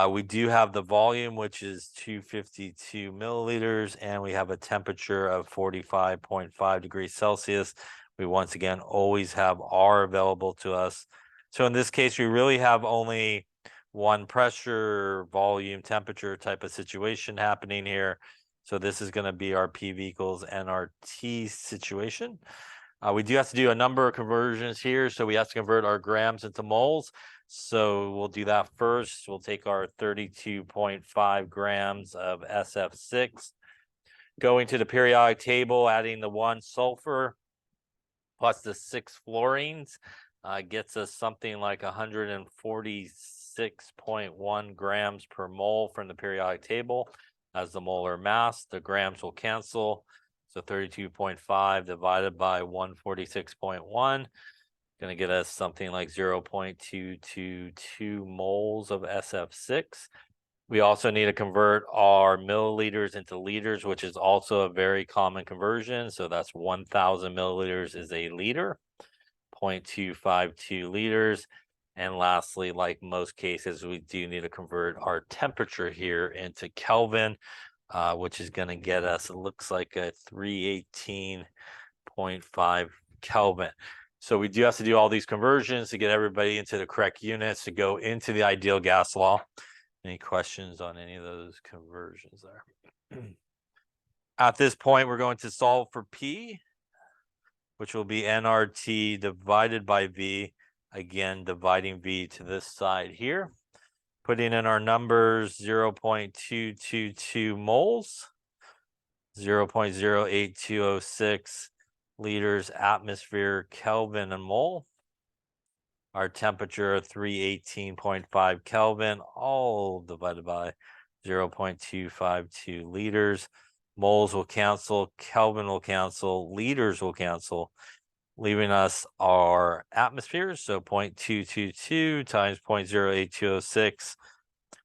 We do have the volume, which is 252 milliliters, and we have a temperature of 45.5 degrees Celsius. We once again always have R available to us. So in this case, we really have only one pressure, volume, temperature type of situation happening here. So this is going to be our PV equals nRT situation. We do have to do a number of conversions here. So we have to convert our grams into moles. So we'll do that first. We'll take our 32.5 grams of SF6, going to the periodic table, adding the 1 sulfur plus the 6 fluorines, gets us something like 146.1 grams per mole from the periodic table. As the molar mass, the grams will cancel. So 32.5 divided by 146.1, going to get us something like 0.222 moles of SF6. We also need to convert our milliliters into liters, which is also a very common conversion. So that's 1,000 milliliters is a liter, 0.252 liters. And lastly, like most cases, we do need to convert our temperature here into Kelvin, which is going to get us, it looks like a 318.5 Kelvin. So we do have to do all these conversions to get everybody into the correct units to go into the ideal gas law. Any questions on any of those conversions there? At this point, we're going to solve for P, which will be nRT divided by V. Again, dividing V to this side here. Putting in our numbers, 0.222 moles, 0.08206 liters atmosphere Kelvin a mole. Our temperature of 318.5 Kelvin, all divided by 0.252 liters. Moles will cancel, Kelvin will cancel, liters will cancel, leaving us our atmospheres. So 0.222 times 0.08206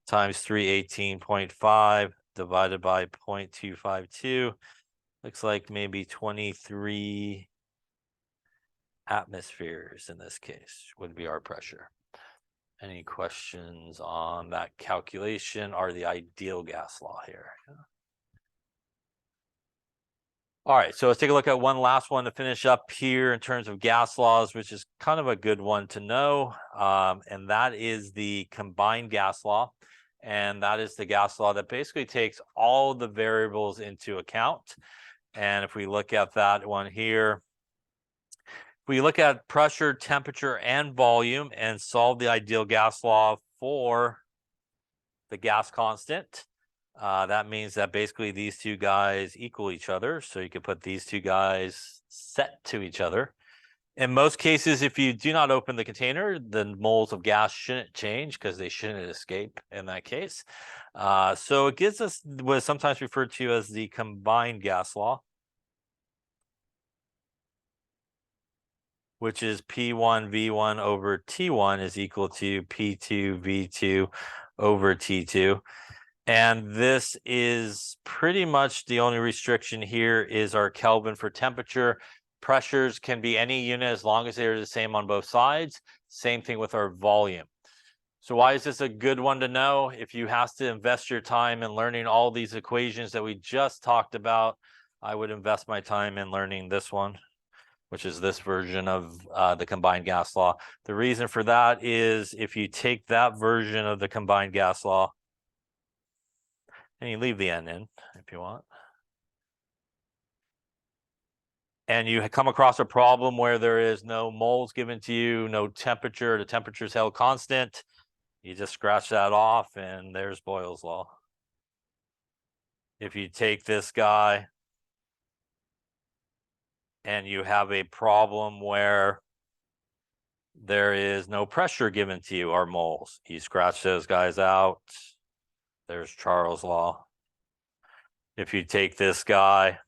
times 318.5 divided by 0.252. Looks like maybe 23 atmospheres in this case would be our pressure. Any questions on that calculation or the ideal gas law here? All right, so let's take a look at one last one to finish up here in terms of gas laws, which is kind of a good one to know. And that is the combined gas law. And that is the gas law that basically takes all the variables into account. And if we look at that one here, if we look at pressure, temperature, and volume and solve the ideal gas law for the gas constant, that means that basically these two guys equal each other. So you could put these two guys set to each other. In most cases, if you do not open the container, the moles of gas shouldn't change because they shouldn't escape in that case. So it gives us what is sometimes referred to as the combined gas law, which is P1 V1 over T1 is equal to P2 V2 over T2. And this is pretty much the only restriction here is our Kelvin for temperature. Pressures can be any unit as long as they're the same on both sides. Same thing with our volume. So why is this a good one to know? If you have to invest your time in learning all these equations that we just talked about, I would invest my time in learning this one, which is this version of the combined gas law. The reason for that is if you take that version of the combined gas law and you leave the n in if you want, and you come across a problem where there is no moles given to you, no temperature, the temperature is held constant, you just scratch that off and there's Boyles law. If you take this guy and you have a problem where there is no pressure given to you or moles, you scratch those guys out, there's Charles' law. If you take this guy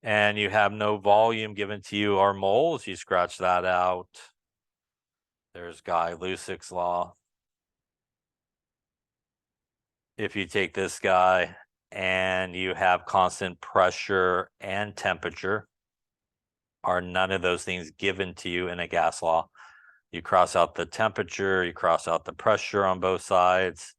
and you have no volume given to you or moles, you scratch that out. There's Lussac's law. If you take this guy and you have constant pressure and temperature, are none of those things given to you in a gas law, you cross out the temperature, you cross out the pressure on both sides.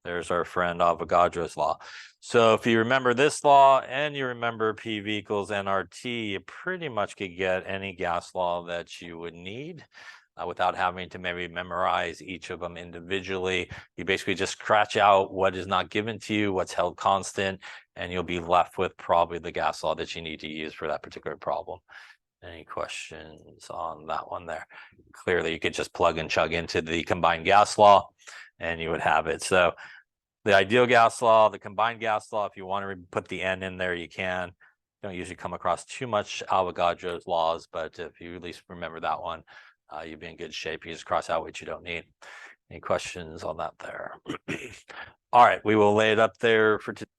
There's our friend Avogadro's law. So if you remember this law and you remember PV equals nRT, you pretty much could get any gas law that you would need without having to maybe memorize each of them individually. You basically just scratch out what is not given to you, what's held constant, and you'll be left with probably the gas law that you need to use for that particular problem. Any questions on that one there? Clearly, you could just plug and chug into the combined gas law and you would have it. So the ideal gas law, the combined gas law, if you want to put the n in there, you can. You don't usually come across too much Avogadro's laws, but if you at least remember that one, you'd be in good shape. You just cross out what you don't need. Any questions on that there? All right, we will lay it up there for today.